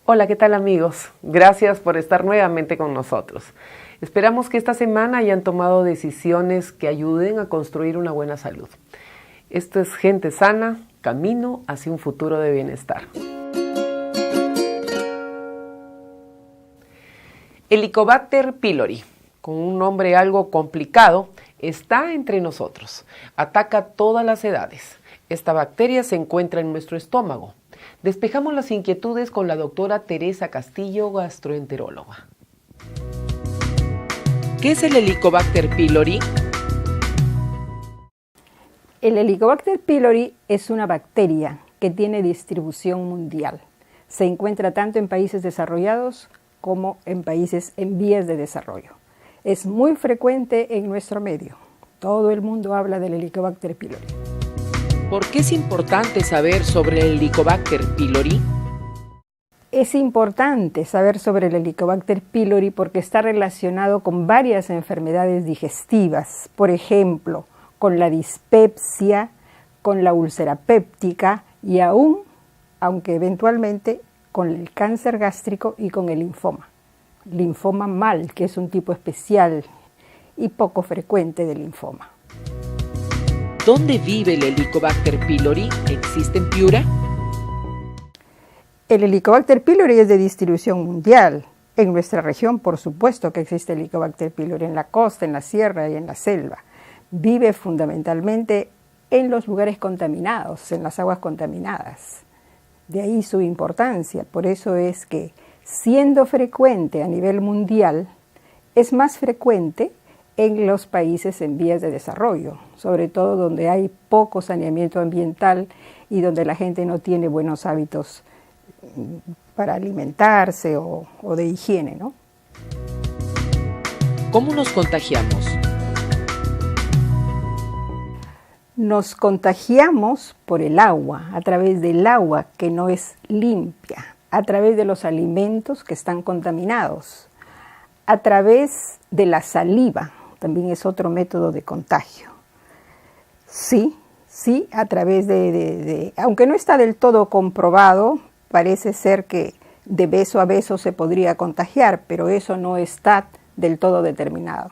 Hola, ¿qué tal amigos? Gracias por estar nuevamente con nosotros. Esperamos que esta semana hayan tomado decisiones que ayuden a construir una buena salud. Esto es Gente Sana, camino hacia un futuro de bienestar. Helicobacter pylori, con un nombre algo complicado, está entre nosotros. Ataca todas las edades. Esta bacteria se encuentra en nuestro estómago. Despejamos las inquietudes con la doctora Teresa Castillo, gastroenteróloga. ¿Qué es el Helicobacter pylori? El Helicobacter pylori es una bacteria que tiene distribución mundial. Se encuentra tanto en países desarrollados como en países en vías de desarrollo. Es muy frecuente en nuestro medio. Todo el mundo habla del Helicobacter pylori. ¿Por qué es importante saber sobre el Helicobacter pylori? Es importante saber sobre el Helicobacter pylori porque está relacionado con varias enfermedades digestivas, por ejemplo, con la dispepsia, con la úlcera péptica y aún, aunque eventualmente, con el cáncer gástrico y con el linfoma. Linfoma mal, que es un tipo especial y poco frecuente de linfoma. ¿Dónde vive el Helicobacter pylori? ¿Existe en Piura? El Helicobacter pylori es de distribución mundial. En nuestra región, por supuesto que existe el Helicobacter pylori, en la costa, en la sierra y en la selva. Vive fundamentalmente en los lugares contaminados, en las aguas contaminadas. De ahí su importancia. Por eso es que, siendo frecuente a nivel mundial, es más frecuente en los países en vías de desarrollo, sobre todo donde hay poco saneamiento ambiental y donde la gente no tiene buenos hábitos para alimentarse o de higiene, ¿no? ¿Cómo nos contagiamos? Nos contagiamos por el agua, a través del agua que no es limpia, a través de los alimentos que están contaminados, a través de la saliva. También es otro método de contagio. Sí, a través aunque no está del todo comprobado, parece ser que de beso a beso se podría contagiar, pero eso no está del todo determinado,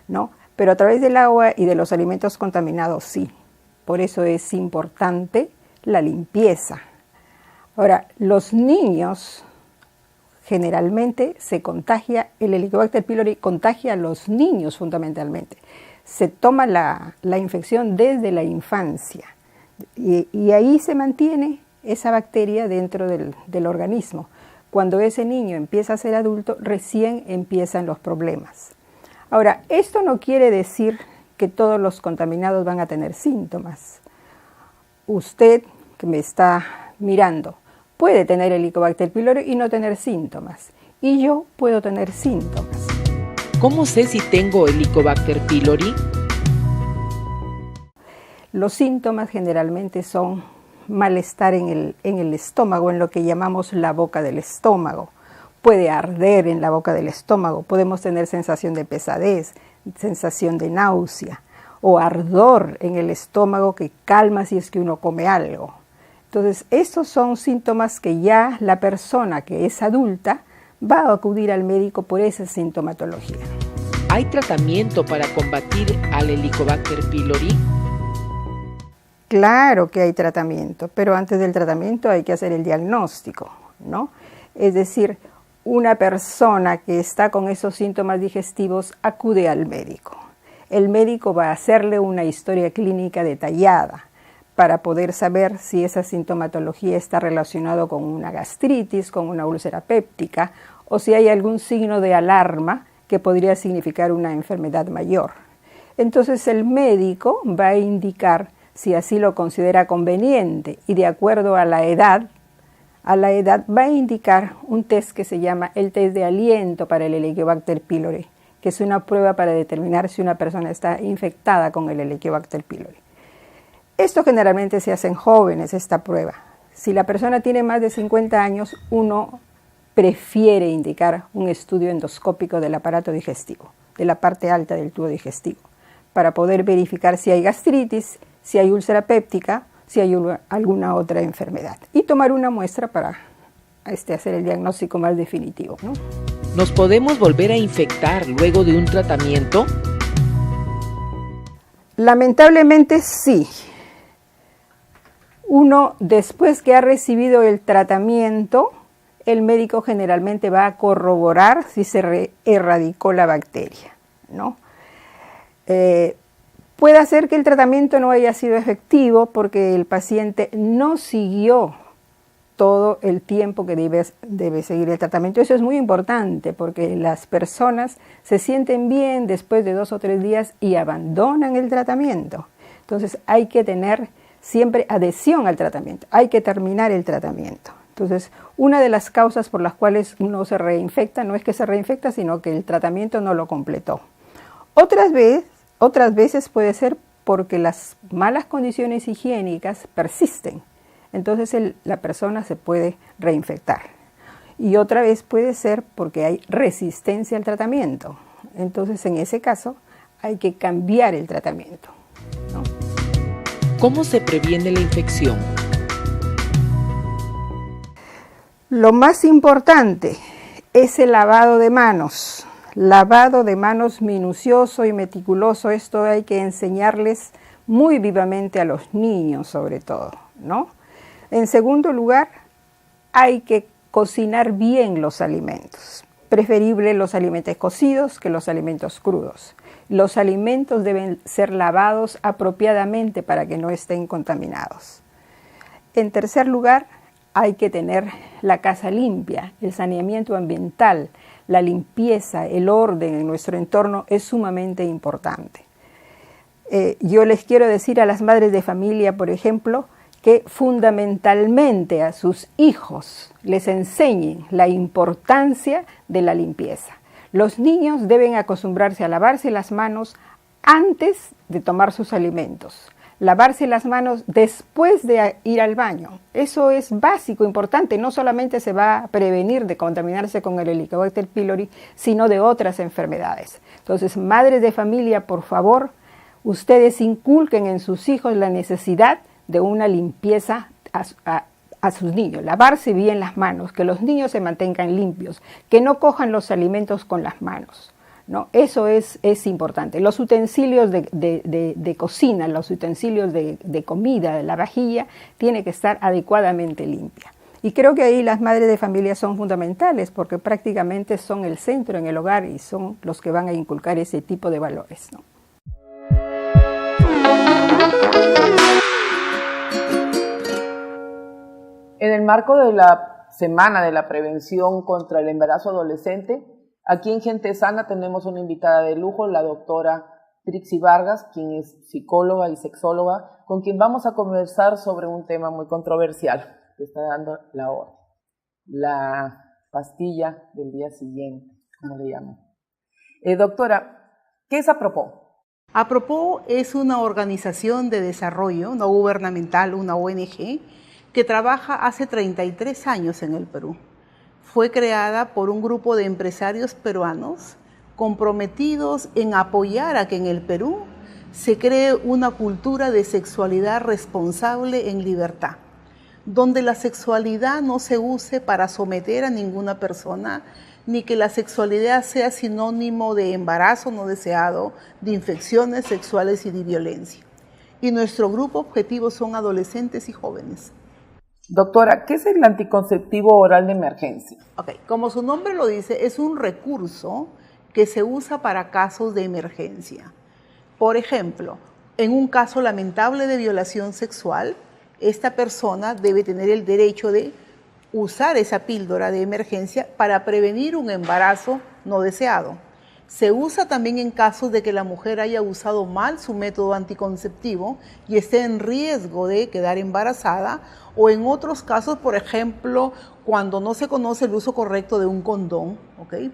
¿no? Pero a través del agua y de los alimentos contaminados sí. Por eso es importante la limpieza. Ahora, los niños generalmente se contagia, el Helicobacter pylori contagia a los niños fundamentalmente. Se toma la infección desde la infancia y ahí se mantiene esa bacteria dentro del organismo. Cuando ese niño empieza a ser adulto, recién empiezan los problemas. Ahora, esto no quiere decir que todos los contaminados van a tener síntomas. Usted que me está mirando puede tener Helicobacter pylori y no tener síntomas. Y yo puedo tener síntomas. ¿Cómo sé si tengo Helicobacter pylori? Los síntomas generalmente son malestar en el estómago, en lo que llamamos la boca del estómago. Puede arder en la boca del estómago, podemos tener sensación de pesadez, sensación de náusea o ardor en el estómago que calma si es que uno come algo. Entonces, estos son síntomas que ya la persona que es adulta va a acudir al médico por esa sintomatología. ¿Hay tratamiento para combatir al Helicobacter pylori? Claro que hay tratamiento, pero antes del tratamiento hay que hacer el diagnóstico, ¿no? Es decir, una persona que está con esos síntomas digestivos acude al médico. El médico va a hacerle una historia clínica detallada para poder saber si esa sintomatología está relacionada con una gastritis, con una úlcera péptica, o si hay algún signo de alarma que podría significar una enfermedad mayor. Entonces el médico va a indicar si así lo considera conveniente y de acuerdo a la edad va a indicar un test que se llama el test de aliento para el Helicobacter pylori, que es una prueba para determinar si una persona está infectada con el Helicobacter pylori. Esto generalmente se hace en jóvenes, esta prueba. Si la persona tiene más de 50 años, uno prefiere indicar un estudio endoscópico del aparato digestivo, de la parte alta del tubo digestivo, para poder verificar si hay gastritis, si hay úlcera péptica, si hay alguna otra enfermedad. Y tomar una muestra para hacer el diagnóstico más definitivo, ¿no? ¿Nos podemos volver a infectar luego de un tratamiento? Lamentablemente sí. Uno, después que ha recibido el tratamiento, el médico generalmente va a corroborar si se erradicó la bacteria, ¿no? Puede ser que el tratamiento no haya sido efectivo porque el paciente no siguió todo el tiempo que debe seguir el tratamiento. Eso es muy importante porque las personas se sienten bien después de 2 o 3 días y abandonan el tratamiento. Entonces hay que tener siempre adhesión al tratamiento, hay que terminar el tratamiento. Entonces, una de las causas por las cuales uno se reinfecta no es que se reinfecta, sino que el tratamiento no lo completó. Otras veces puede ser porque las malas condiciones higiénicas persisten. Entonces la persona se puede reinfectar. Y otra vez puede ser porque hay resistencia al tratamiento. Entonces en ese caso hay que cambiar el tratamiento, ¿no? ¿Cómo se previene la infección? Lo más importante es el lavado de manos. Lavado de manos minucioso y meticuloso. Esto hay que enseñarles muy vivamente a los niños sobre todo, ¿no? En segundo lugar, hay que cocinar bien los alimentos. Preferible los alimentos cocidos que los alimentos crudos. Los alimentos deben ser lavados apropiadamente para que no estén contaminados. En tercer lugar, hay que tener la casa limpia, el saneamiento ambiental, la limpieza, el orden en nuestro entorno es sumamente importante. Yo les quiero decir a las madres de familia, por ejemplo, que fundamentalmente a sus hijos les enseñen la importancia de la limpieza. Los niños deben acostumbrarse a lavarse las manos antes de tomar sus alimentos, lavarse las manos después de ir al baño. Eso es básico, importante. No solamente se va a prevenir de contaminarse con el Helicobacter pylori, sino de otras enfermedades. Entonces, madres de familia, por favor, ustedes inculquen en sus hijos la necesidad de una limpieza a sus niños, lavarse bien las manos, que los niños se mantengan limpios, que no cojan los alimentos con las manos, ¿no? Eso es importante. Los utensilios de cocina, los utensilios de comida, la vajilla, tiene que estar adecuadamente limpia. Y creo que ahí las madres de familia son fundamentales porque prácticamente son el centro en el hogar y son los que van a inculcar ese tipo de valores, ¿no? En el marco de la Semana de la Prevención contra el Embarazo Adolescente, aquí en Gente Sana tenemos una invitada de lujo, la doctora Trixie Vargas, quien es psicóloga y sexóloga, con quien vamos a conversar sobre un tema muy controversial que está dando la hora, la pastilla del día siguiente, como le llaman. Doctora, ¿qué es Apropos? Apropos es una organización de desarrollo no gubernamental, una ONG, que trabaja hace 33 años en el Perú. Fue creada por un grupo de empresarios peruanos comprometidos en apoyar a que en el Perú se cree una cultura de sexualidad responsable en libertad, donde la sexualidad no se use para someter a ninguna persona, ni que la sexualidad sea sinónimo de embarazo no deseado, de infecciones sexuales y de violencia. Y nuestro grupo objetivo son adolescentes y jóvenes. Doctora, ¿qué es el anticonceptivo oral de emergencia? Como su nombre lo dice, es un recurso que se usa para casos de emergencia. Por ejemplo, en un caso lamentable de violación sexual, esta persona debe tener el derecho de usar esa píldora de emergencia para prevenir un embarazo no deseado. Se usa también en casos de que la mujer haya usado mal su método anticonceptivo y esté en riesgo de quedar embarazada, o en otros casos, por ejemplo, cuando no se conoce el uso correcto de un condón,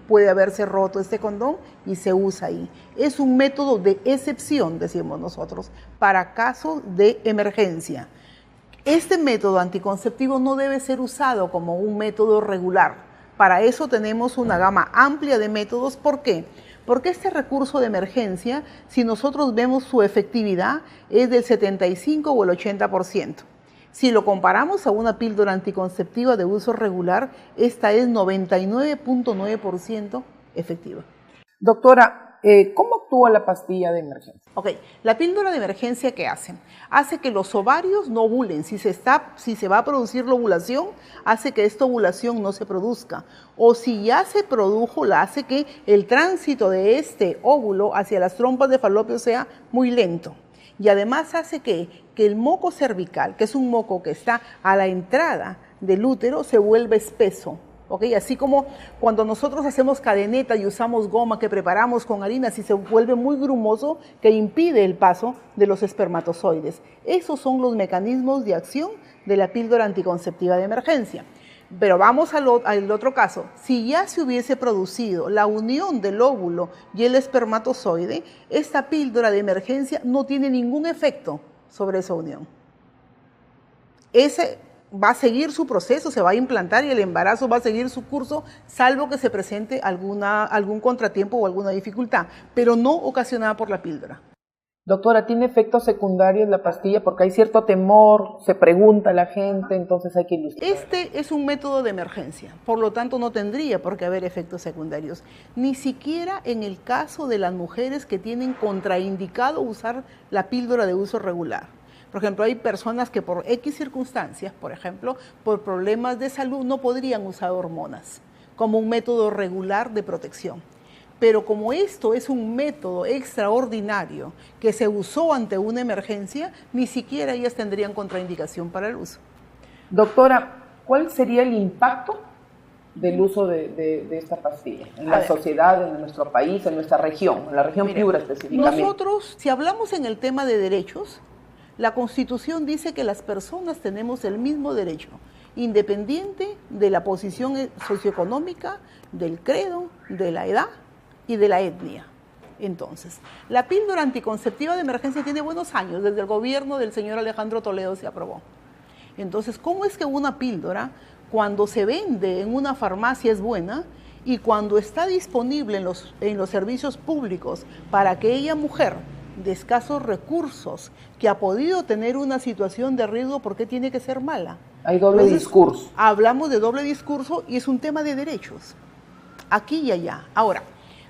puede haberse roto este condón y se usa ahí. Es un método de excepción, decimos nosotros, para casos de emergencia. Este método anticonceptivo no debe ser usado como un método regular. Para eso tenemos una gama amplia de métodos. ¿Por qué? Porque este recurso de emergencia, si nosotros vemos su efectividad, es del 75 o el 80%. Si lo comparamos a una píldora anticonceptiva de uso regular, esta es 99.9% efectiva. Doctora, ¿cómo actúa la pastilla de emergencia? Ok, la píldora de emergencia, ¿qué hace? Hace que los ovarios no ovulen. Si se va a producir la ovulación, hace que esta ovulación no se produzca. O si ya se produjo, la hace que el tránsito de este óvulo hacia las trompas de falopio sea muy lento. Y además hace que el moco cervical, que es un moco que está a la entrada del útero, se vuelva espeso. ¿Okay? Así como cuando nosotros hacemos cadeneta y usamos goma que preparamos con harina, si se vuelve muy grumoso, que impide el paso de los espermatozoides. Esos son los mecanismos de acción de la píldora anticonceptiva de emergencia. Pero vamos al otro caso. Si ya se hubiese producido la unión del óvulo y el espermatozoide, esta píldora de emergencia no tiene ningún efecto sobre esa unión. Ese va a seguir su proceso, se va a implantar y el embarazo va a seguir su curso, salvo que se presente algún contratiempo o alguna dificultad, pero no ocasionada por la píldora. Doctora, ¿tiene efectos secundarios la pastilla? Porque hay cierto temor, se pregunta a la gente, entonces hay que ilustrar. Este es un método de emergencia, por lo tanto no tendría por qué haber efectos secundarios, ni siquiera en el caso de las mujeres que tienen contraindicado usar la píldora de uso regular. Por ejemplo, hay personas que por X circunstancias, por ejemplo, por problemas de salud, no podrían usar hormonas como un método regular de protección. Pero como esto es un método extraordinario que se usó ante una emergencia, ni siquiera ellas tendrían contraindicación para el uso. Doctora, ¿cuál sería el impacto del uso de esta pastilla en la sociedad, en nuestro país, en nuestra región, en la región Piura específicamente? Nosotros, si hablamos en el tema de derechos, la Constitución dice que las personas tenemos el mismo derecho, independiente de la posición socioeconómica, del credo, de la edad y de la etnia. Entonces, la píldora anticonceptiva de emergencia tiene buenos años, desde el gobierno del señor Alejandro Toledo se aprobó. Entonces, ¿cómo es que una píldora, cuando se vende en una farmacia es buena y cuando está disponible en los servicios públicos para aquella mujer de escasos recursos que ha podido tener una situación de riesgo, ¿por qué tiene que ser mala? Hay doble discurso. Hablamos de doble discurso y es un tema de derechos, aquí y allá. Ahora,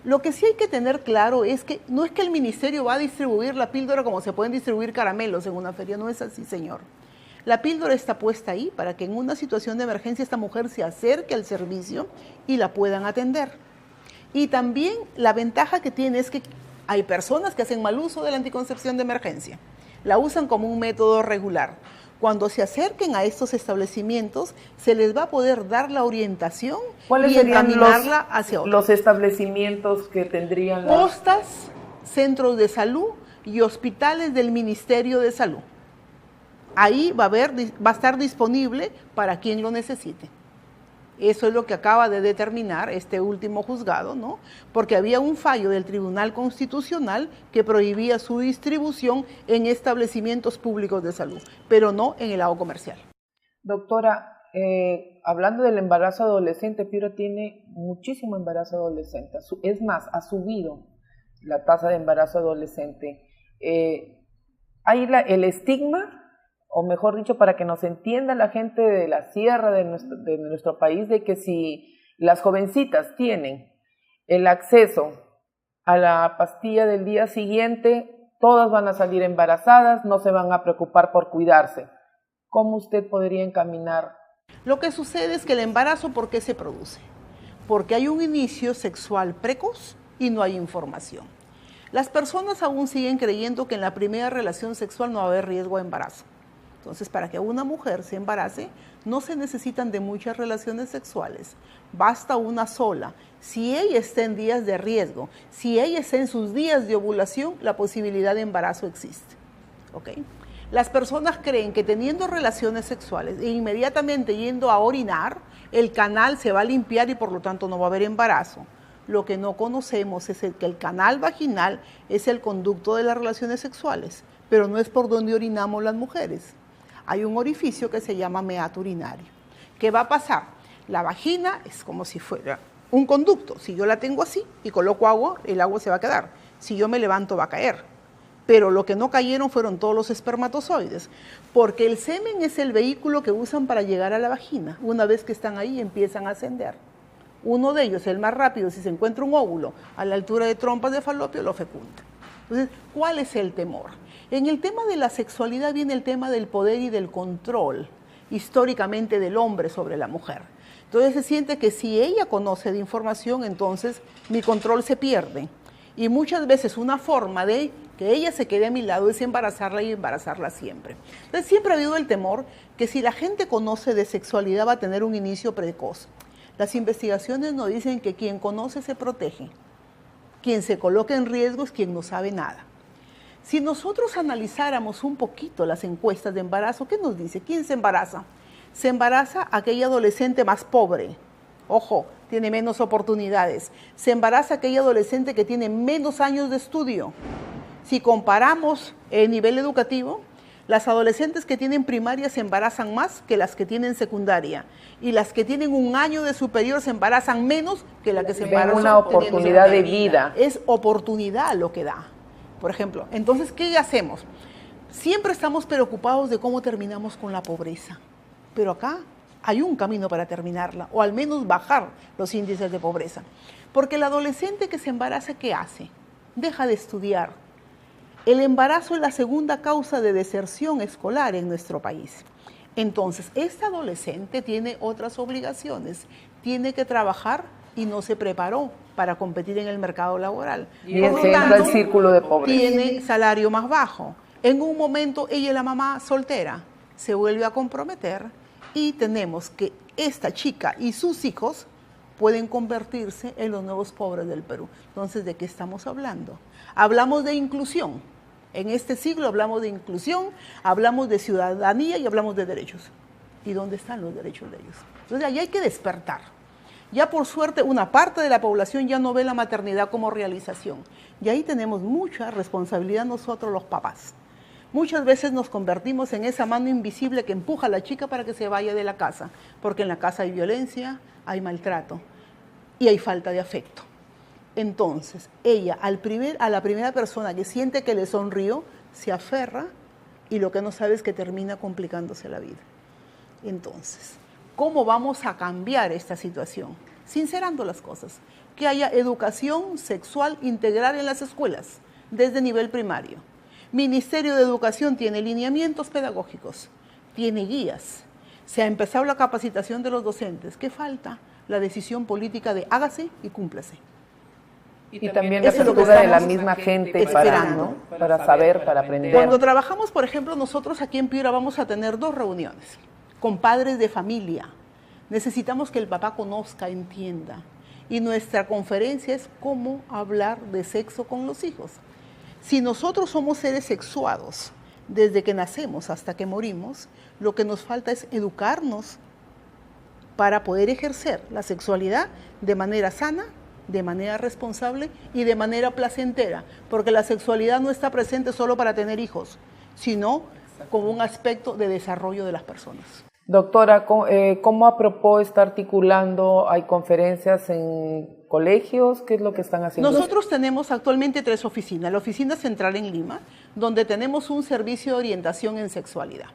lo que sí hay que tener claro es que no es que el ministerio va a distribuir la píldora como se pueden distribuir caramelos en una feria, no es así, señor. La píldora está puesta ahí para que en una situación de emergencia esta mujer se acerque al servicio y la puedan atender. Y también la ventaja que tiene es que hay personas que hacen mal uso de la anticoncepción de emergencia, la usan como un método regular. Cuando se acerquen a estos establecimientos, se les va a poder dar la orientación y encaminarla hacia otros. Los establecimientos que tendrían postas, centros de salud y hospitales del Ministerio de Salud. Ahí va a estar disponible para quien lo necesite. Eso es lo que acaba de determinar este último juzgado, ¿no? Porque había un fallo del Tribunal Constitucional que prohibía su distribución en establecimientos públicos de salud, pero no en el lado comercial. Doctora, hablando del embarazo adolescente, Piura tiene muchísimo embarazo adolescente. Es más, ha subido la tasa de embarazo adolescente. Hay el estigma, o mejor dicho, para que nos entienda la gente de la sierra de nuestro país, de que si las jovencitas tienen el acceso a la pastilla del día siguiente, todas van a salir embarazadas, no se van a preocupar por cuidarse. ¿Cómo usted podría encaminar? Lo que sucede es que el embarazo, ¿por qué se produce? Porque hay un inicio sexual precoz y no hay información. Las personas aún siguen creyendo que en la primera relación sexual no va a haber riesgo de embarazo. Entonces, para que una mujer se embarace, no se necesitan de muchas relaciones sexuales, basta una sola. Si ella está en días de riesgo, si ella está en sus días de ovulación, la posibilidad de embarazo existe. ¿Okay? Las personas creen que teniendo relaciones sexuales e inmediatamente yendo a orinar, el canal se va a limpiar y por lo tanto no va a haber embarazo. Lo que no conocemos es que el canal vaginal es el conducto de las relaciones sexuales, pero no es por donde orinamos las mujeres. Hay un orificio que se llama meato urinario. ¿Qué va a pasar? La vagina es como si fuera un conducto. Si yo la tengo así y coloco agua, el agua se va a quedar. Si yo me levanto, va a caer. Pero lo que no cayeron fueron todos los espermatozoides, porque el semen es el vehículo que usan para llegar a la vagina. Una vez que están ahí, empiezan a ascender. Uno de ellos, el más rápido, si se encuentra un óvulo a la altura de trompas de falopio, lo fecunda. Entonces, ¿cuál es el temor? En el tema de la sexualidad viene el tema del poder y del control, históricamente del hombre sobre la mujer. Entonces se siente que si ella conoce de información, entonces mi control se pierde. Y muchas veces una forma de que ella se quede a mi lado es embarazarla y embarazarla siempre. Entonces siempre ha habido el temor que si la gente conoce de sexualidad va a tener un inicio precoz. Las investigaciones nos dicen que quien conoce se protege, quien se coloca en riesgo es quien no sabe nada. Si nosotros analizáramos un poquito las encuestas de embarazo, ¿qué nos dice? ¿Quién se embaraza? Se embaraza aquella adolescente más pobre. Ojo, tiene menos oportunidades. Se embaraza aquella adolescente que tiene menos años de estudio. Si comparamos el nivel educativo, las adolescentes que tienen primaria se embarazan más que las que tienen secundaria. Y las que tienen un año de superior se embarazan menos que las que se embarazan. Una oportunidad de vida. Es oportunidad lo que da. Por ejemplo, entonces, ¿qué hacemos? Siempre estamos preocupados de cómo terminamos con la pobreza. Pero acá hay un camino para terminarla, o al menos bajar los índices de pobreza. Porque el adolescente que se embaraza, ¿qué hace? Deja de estudiar. El embarazo es la segunda causa de deserción escolar en nuestro país. Entonces, este adolescente tiene otras obligaciones, tiene que trabajar y no se preparó para competir en el mercado laboral. Y se entra el círculo de pobreza. Tiene salario más bajo. En un momento, ella y la mamá soltera se vuelve a comprometer y tenemos que esta chica y sus hijos pueden convertirse en los nuevos pobres del Perú. Entonces, ¿de qué estamos hablando? Hablamos de inclusión. En este siglo hablamos de inclusión, hablamos de ciudadanía y hablamos de derechos. ¿Y dónde están los derechos de ellos? Entonces, ahí hay que despertar. Ya por suerte una parte de la población ya no ve la maternidad como realización. Y ahí tenemos mucha responsabilidad nosotros los papás. Muchas veces nos convertimos en esa mano invisible que empuja a la chica para que se vaya de la casa, porque en la casa hay violencia, hay maltrato y hay falta de afecto. Entonces, ella a la primera persona que siente que le sonrió, se aferra y lo que no sabe es que termina complicándose la vida. Entonces, ¿cómo vamos a cambiar esta situación? Sincerando las cosas. Que haya educación sexual integral en las escuelas, desde nivel primario. Ministerio de Educación tiene lineamientos pedagógicos, tiene guías. Se ha empezado la capacitación de los docentes. ¿Qué falta? La decisión política de hágase y cúmplase. Y también la apertura de la misma gente para saber, para aprender. Cuando trabajamos, por ejemplo, nosotros aquí en Piura vamos a tener 2 reuniones con padres de familia. Necesitamos que el papá conozca, entienda. Y nuestra conferencia es cómo hablar de sexo con los hijos. Si nosotros somos seres sexuados desde que nacemos hasta que morimos, lo que nos falta es educarnos para poder ejercer la sexualidad de manera sana, de manera responsable y de manera placentera, porque la sexualidad no está presente solo para tener hijos, sino como un aspecto de desarrollo de las personas. Doctora, ¿cómo Apropó está articulando? ¿Hay conferencias en colegios? ¿Qué es lo que están haciendo? Nosotros tenemos actualmente 3 oficinas. La oficina central en Lima, donde tenemos un servicio de orientación en sexualidad.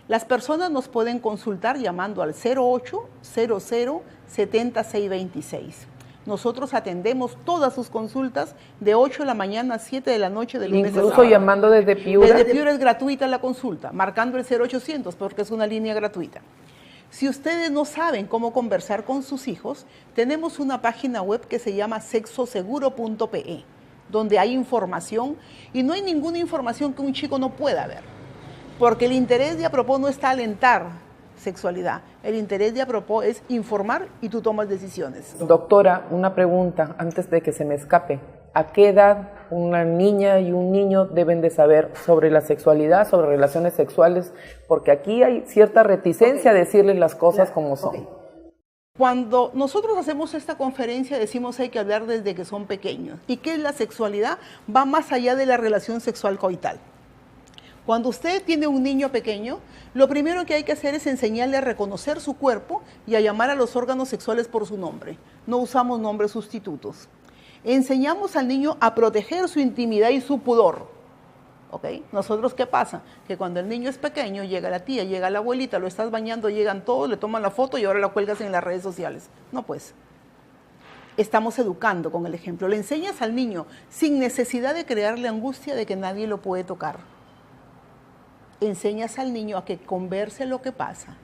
Las personas nos pueden consultar llamando al 0800 7626. Nosotros atendemos todas sus consultas de 8 de la mañana a 7 de la noche de lunes a sábado. Incluso llamando desde Piura. Desde Piura es gratuita la consulta, marcando el 0800 porque es una línea gratuita. Si ustedes no saben cómo conversar con sus hijos, tenemos una página web que se llama sexoseguro.pe, donde hay información y no hay ninguna información que un chico no pueda ver, porque el interés de Apropó no está alentar sexualidad. El interés de Apropó es informar y tú tomas decisiones. Doctora, una pregunta antes de que se me escape. ¿A qué edad una niña y un niño deben de saber sobre la sexualidad, sobre relaciones sexuales? Porque aquí hay cierta reticencia a decirles las cosas como son. Cuando nosotros hacemos esta conferencia decimos hay que hablar desde que son pequeños. ¿Y qué es la sexualidad? Va más allá de la relación sexual coital. Cuando usted tiene un niño pequeño, lo primero que hay que hacer es enseñarle a reconocer su cuerpo y a llamar a los órganos sexuales por su nombre. No usamos nombres sustitutos. Enseñamos al niño a proteger su intimidad y su pudor. ¿Ok? Nosotros, ¿qué pasa? Que cuando el niño es pequeño, llega la tía, llega la abuelita, lo estás bañando, llegan todos, le toman la foto y ahora la cuelgas en las redes sociales. No, pues. Estamos educando con el ejemplo. Le enseñas al niño sin necesidad de crearle angustia de que nadie lo puede tocar. Enseñas al niño a que converse lo que pasa.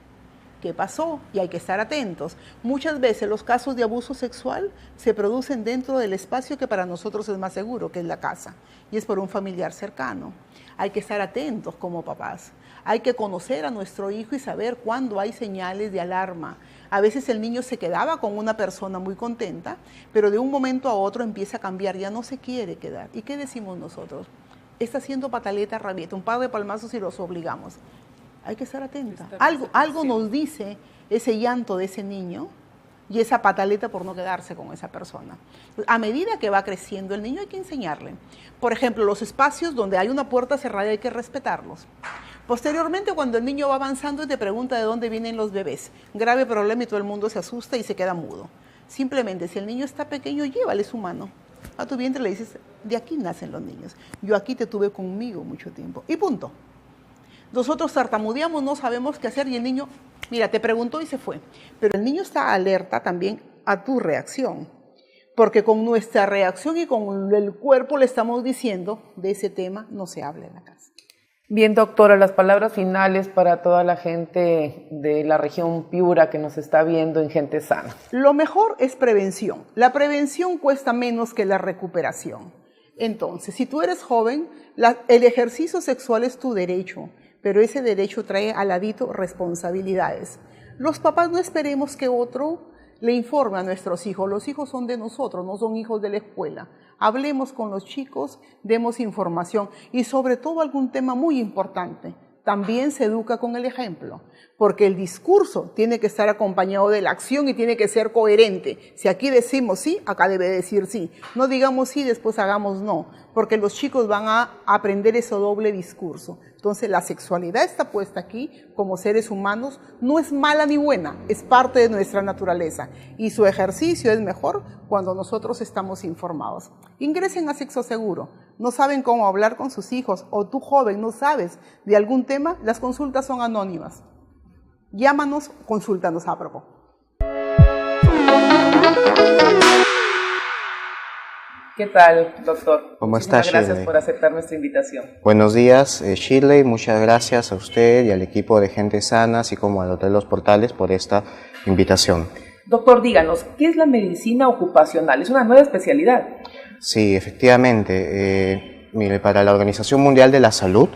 ¿Qué pasó? Y hay que estar atentos. Muchas veces los casos de abuso sexual se producen dentro del espacio que para nosotros es más seguro, que es la casa, y es por un familiar cercano. Hay que estar atentos como papás. Hay que conocer a nuestro hijo y saber cuándo hay señales de alarma. A veces el niño se quedaba con una persona muy contenta, pero de un momento a otro empieza a cambiar, ya no se quiere quedar. ¿Y qué decimos nosotros? Está haciendo pataleta, rabieta, un par de palmazos y los obligamos. Hay que estar atenta. Algo nos dice ese llanto de ese niño y esa pataleta por no quedarse con esa persona. A medida que va creciendo el niño hay que enseñarle. Por ejemplo, los espacios donde hay una puerta cerrada hay que respetarlos. Posteriormente, cuando el niño va avanzando y te pregunta de dónde vienen los bebés, grave problema y todo el mundo se asusta y se queda mudo. Simplemente, si el niño está pequeño, llévale su mano. A tu vientre le dices, de aquí nacen los niños. Yo aquí te tuve conmigo mucho tiempo. Y punto. Nosotros tartamudeamos, no sabemos qué hacer y el niño, mira, te preguntó y se fue. Pero el niño está alerta también a tu reacción. Porque con nuestra reacción y con el cuerpo le estamos diciendo, de ese tema no se habla en la casa. Bien, doctora, las palabras finales para toda la gente de la región Piura que nos está viendo en Gente Sana. Lo mejor es prevención. La prevención cuesta menos que la recuperación. Entonces, si tú eres joven, el ejercicio sexual es tu derecho, pero ese derecho trae al ladito responsabilidades. Los papás no esperemos que otro le informe a nuestros hijos. Los hijos son de nosotros, no son hijos de la escuela. Hablemos con los chicos, demos información y sobre todo algún tema muy importante. También se educa con el ejemplo, porque el discurso tiene que estar acompañado de la acción y tiene que ser coherente. Si aquí decimos sí, acá debe decir sí. No digamos sí, después hagamos no, porque los chicos van a aprender ese doble discurso. Entonces la sexualidad está puesta aquí como seres humanos, no es mala ni buena, es parte de nuestra naturaleza y su ejercicio es mejor cuando nosotros estamos informados. Ingresen a Sexo Seguro, no saben cómo hablar con sus hijos o tú joven no sabes de algún tema, las consultas son anónimas. Llámanos, consúltanos a propósito. ¿Qué tal, doctor? ¿Cómo está, Shirley? Gracias por aceptar nuestra invitación. Buenos días, Shirley. Muchas gracias a usted y al equipo de Gente Sana, así como al Hotel Los Portales por esta invitación. Doctor, díganos, ¿qué es la medicina ocupacional? ¿Es una nueva especialidad? Sí, efectivamente. Mire, para la Organización Mundial de la Salud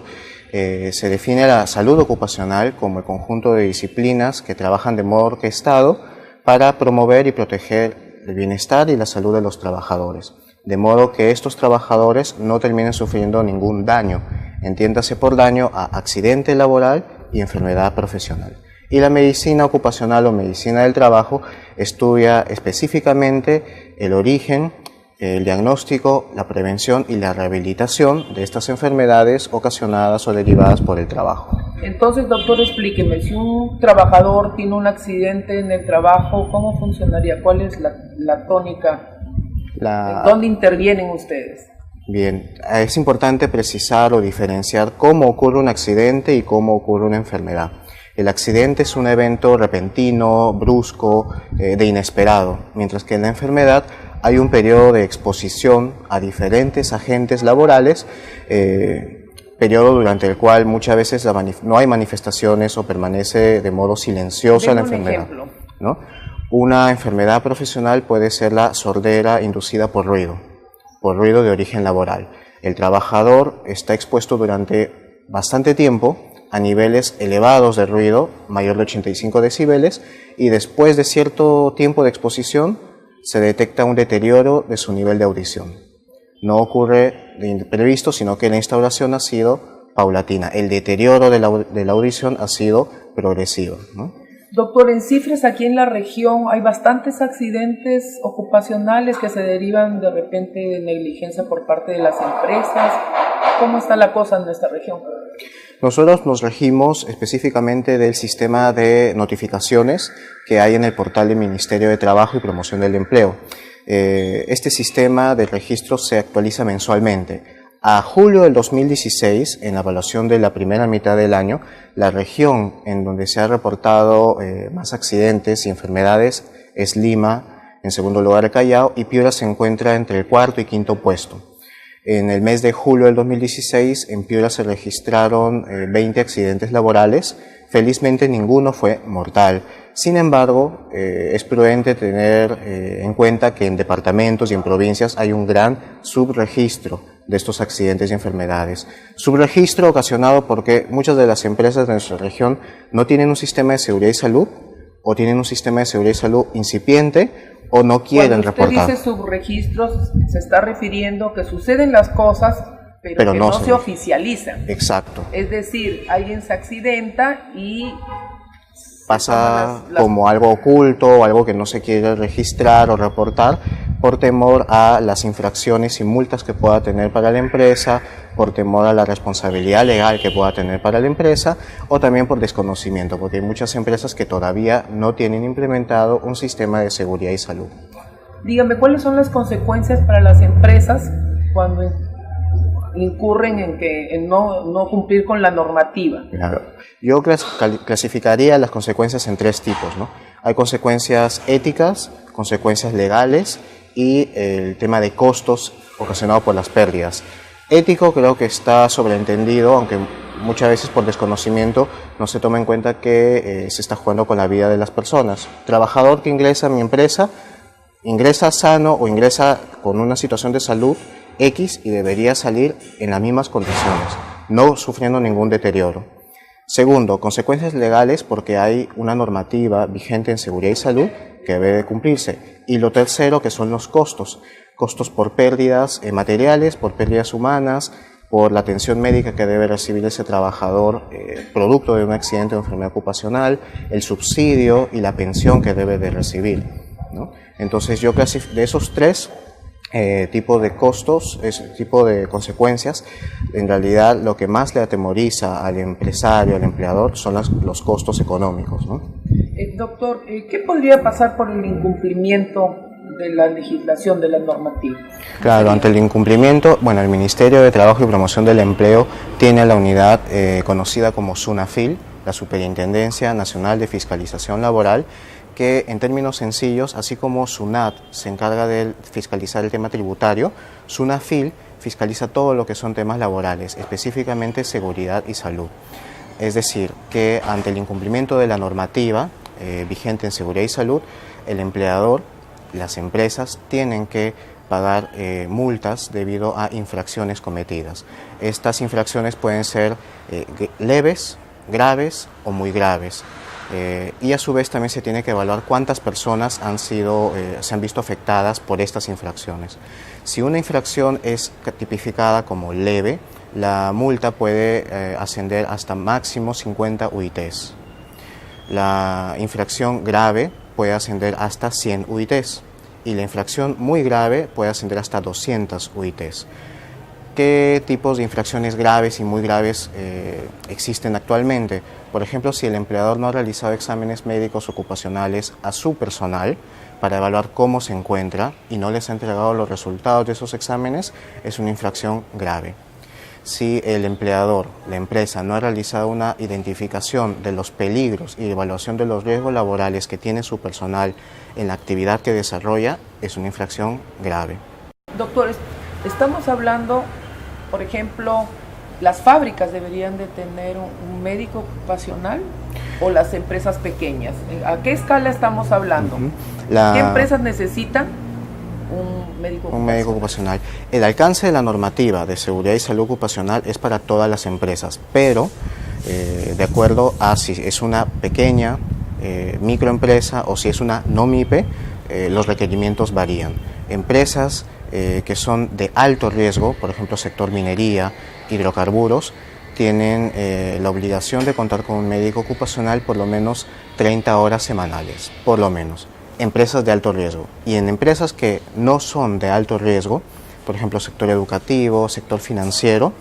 se define la salud ocupacional como el conjunto de disciplinas que trabajan de modo orquestado para promover y proteger el bienestar y la salud de los trabajadores, de modo que estos trabajadores no terminen sufriendo ningún daño, entiéndase por daño a accidente laboral y enfermedad profesional. Y la medicina ocupacional o medicina del trabajo estudia específicamente el origen, el diagnóstico, la prevención y la rehabilitación de estas enfermedades ocasionadas o derivadas por el trabajo. Entonces, doctor, explíqueme, si un trabajador tiene un accidente en el trabajo, ¿cómo funcionaría? ¿Cuál es la tónica? ¿Dónde intervienen ustedes? Bien, es importante precisar o diferenciar cómo ocurre un accidente y cómo ocurre una enfermedad. El accidente es un evento repentino, brusco, de inesperado, mientras que en la enfermedad hay un periodo de exposición a diferentes agentes laborales, periodo durante el cual muchas veces no hay manifestaciones o permanece de modo silencioso la enfermedad. ¿No? Una enfermedad profesional puede ser la sordera inducida por ruido de origen laboral. El trabajador está expuesto durante bastante tiempo a niveles elevados de ruido, mayor de 85 decibeles, y después de cierto tiempo de exposición se detecta un deterioro de su nivel de audición. No ocurre de imprevisto, sino que la instauración ha sido paulatina. El deterioro de la audición ha sido progresivo, ¿no? Doctor, en cifras aquí en la región hay bastantes accidentes ocupacionales que se derivan de repente de negligencia por parte de las empresas. ¿Cómo está la cosa en nuestra región? Nosotros nos regimos específicamente del sistema de notificaciones que hay en el portal del Ministerio de Trabajo y Promoción del Empleo. Este sistema de registro se actualiza mensualmente. A julio del 2016, en la evaluación de la primera mitad del año, la región en donde se ha reportado más accidentes y enfermedades es Lima, en segundo lugar Callao, y Piura se encuentra entre el cuarto y quinto puesto. En el mes de julio del 2016, en Piura se registraron 20 accidentes laborales. Felizmente ninguno fue mortal. Sin embargo, es prudente tener en cuenta que en departamentos y en provincias hay un gran subregistro de estos accidentes y enfermedades. Subregistro ocasionado porque muchas de las empresas de nuestra región no tienen un sistema de seguridad y salud, o tienen un sistema de seguridad y salud incipiente, o no quieren reportar. Cuando usted dice subregistros, se está refiriendo que suceden las cosas, pero que no se oficializan. Exacto. Es decir, alguien se accidenta y pasa como algo oculto o algo que no se quiere registrar o reportar por temor a las infracciones y multas que pueda tener para la empresa, por temor a la responsabilidad legal que pueda tener para la empresa, o también por desconocimiento, porque hay muchas empresas que todavía no tienen implementado un sistema de seguridad y salud. Dígame, ¿cuáles son las consecuencias para las empresas cuando incurren en no cumplir con la normativa? Claro. Yo clasificaría las consecuencias en tres tipos, ¿no? Hay consecuencias éticas, consecuencias legales y el tema de costos ocasionados por las pérdidas. Ético creo que está sobreentendido, aunque muchas veces por desconocimiento no se toma en cuenta que se está jugando con la vida de las personas. Trabajador que ingresa a mi empresa, ingresa sano o ingresa con una situación de salud X y debería salir en las mismas condiciones, no sufriendo ningún deterioro. Segundo, consecuencias legales porque hay una normativa vigente en seguridad y salud que debe de cumplirse. Y lo tercero, que son los costos. Costos por pérdidas materiales, por pérdidas humanas, por la atención médica que debe recibir ese trabajador producto de un accidente o enfermedad ocupacional, el subsidio y la pensión que debe de recibir, ¿no? Entonces yo de esos tres tipo de costos, ese tipo de consecuencias, en realidad lo que más le atemoriza al empresario, al empleador, son los costos económicos, ¿no? Doctor, ¿qué podría pasar por el incumplimiento de la legislación, de la normativa? Claro, ante el incumplimiento, bueno, el Ministerio de Trabajo y Promoción del Empleo tiene la unidad conocida como SUNAFIL, la Superintendencia Nacional de Fiscalización Laboral, que en términos sencillos, así como SUNAT se encarga de fiscalizar el tema tributario, SUNAFIL fiscaliza todo lo que son temas laborales, específicamente seguridad y salud. Es decir, que ante el incumplimiento de la normativa vigente en seguridad y salud, el empleador, las empresas, tienen que pagar multas debido a infracciones cometidas. Estas infracciones pueden ser leves, graves o muy graves. Y a su vez también se tiene que evaluar cuántas personas se han visto afectadas por estas infracciones. Si una infracción es tipificada como leve, la multa puede ascender hasta máximo 50 UITs. La infracción grave puede ascender hasta 100 UITs y la infracción muy grave puede ascender hasta 200 UITs. ¿Qué tipos de infracciones graves y muy graves existen actualmente? Por ejemplo, si el empleador no ha realizado exámenes médicos ocupacionales a su personal para evaluar cómo se encuentra y no les ha entregado los resultados de esos exámenes, es una infracción grave. Si el empleador, la empresa, no ha realizado una identificación de los peligros y evaluación de los riesgos laborales que tiene su personal en la actividad que desarrolla, es una infracción grave. Doctores, estamos hablando, por ejemplo, ¿las fábricas deberían de tener un médico ocupacional o las empresas pequeñas? ¿A qué escala estamos hablando? ¿Qué empresas necesitan un médico ocupacional? Un médico ocupacional. El alcance de la normativa de seguridad y salud ocupacional es para todas las empresas, pero de acuerdo a si es una pequeña microempresa o si es una no MIPE, los requerimientos varían. Empresas que son de alto riesgo, por ejemplo sector minería, hidrocarburos, tienen la obligación de contar con un médico ocupacional por lo menos 30 horas semanales, por lo menos. Empresas de alto riesgo. Y en empresas que no son de alto riesgo, por ejemplo, sector educativo, sector financiero,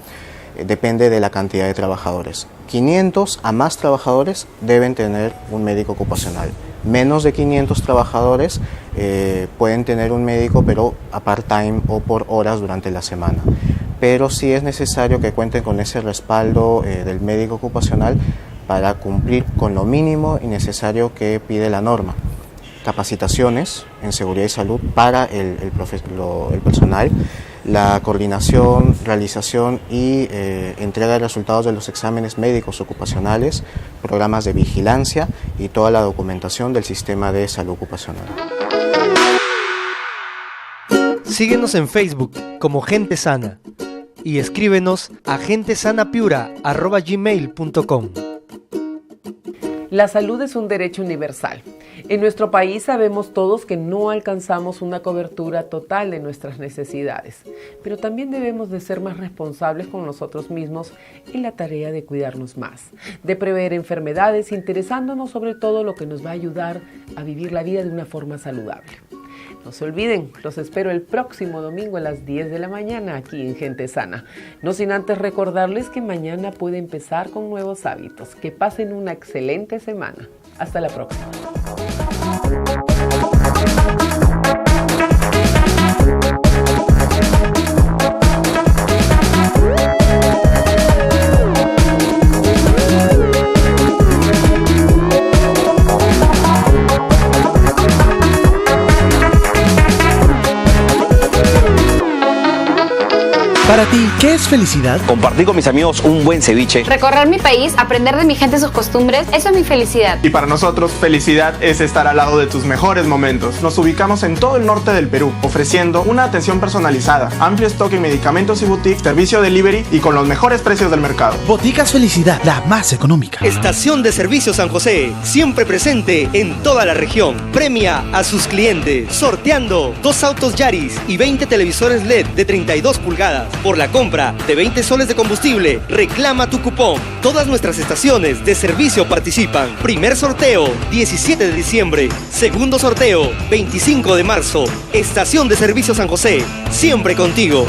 depende de la cantidad de trabajadores. 500 a más trabajadores deben tener un médico ocupacional. Menos de 500 trabajadores pueden tener un médico, pero a part-time o por horas durante la semana. Pero sí es necesario que cuenten con ese respaldo del médico ocupacional para cumplir con lo mínimo y necesario que pide la norma. Capacitaciones en seguridad y salud para el personal, la coordinación, realización y entrega de resultados de los exámenes médicos ocupacionales, programas de vigilancia y toda la documentación del sistema de salud ocupacional. Síguenos en Facebook como Gente Sana y escríbenos a gentesanapiura@gmail.com. La salud es un derecho universal. En nuestro país sabemos todos que no alcanzamos una cobertura total de nuestras necesidades, pero también debemos de ser más responsables con nosotros mismos en la tarea de cuidarnos más, de prever enfermedades, interesándonos sobre todo lo que nos va a ayudar a vivir la vida de una forma saludable. No se olviden, los espero el próximo domingo a las 10 de la mañana aquí en Gente Sana. No sin antes recordarles que mañana puede empezar con nuevos hábitos. Que pasen una excelente semana. Hasta la próxima. Para ti, ¿qué es felicidad? Compartir con mis amigos un buen ceviche. Recorrer mi país, aprender de mi gente sus costumbres, eso es mi felicidad. Y para nosotros, felicidad es estar al lado de tus mejores momentos. Nos ubicamos en todo el norte del Perú, ofreciendo una atención personalizada, amplio stock en medicamentos y boutiques, servicio delivery y con los mejores precios del mercado. Boticas Felicidad, la más económica. Estación de Servicio San José, siempre presente en toda la región. Premia a sus clientes, sorteando 2 autos Yaris y 20 televisores LED de 32 pulgadas. Por la compra de 20 soles de combustible, reclama tu cupón. Todas nuestras estaciones de servicio participan. Primer sorteo, 17 de diciembre. Segundo sorteo, 25 de marzo. Estación de Servicio San José, siempre contigo.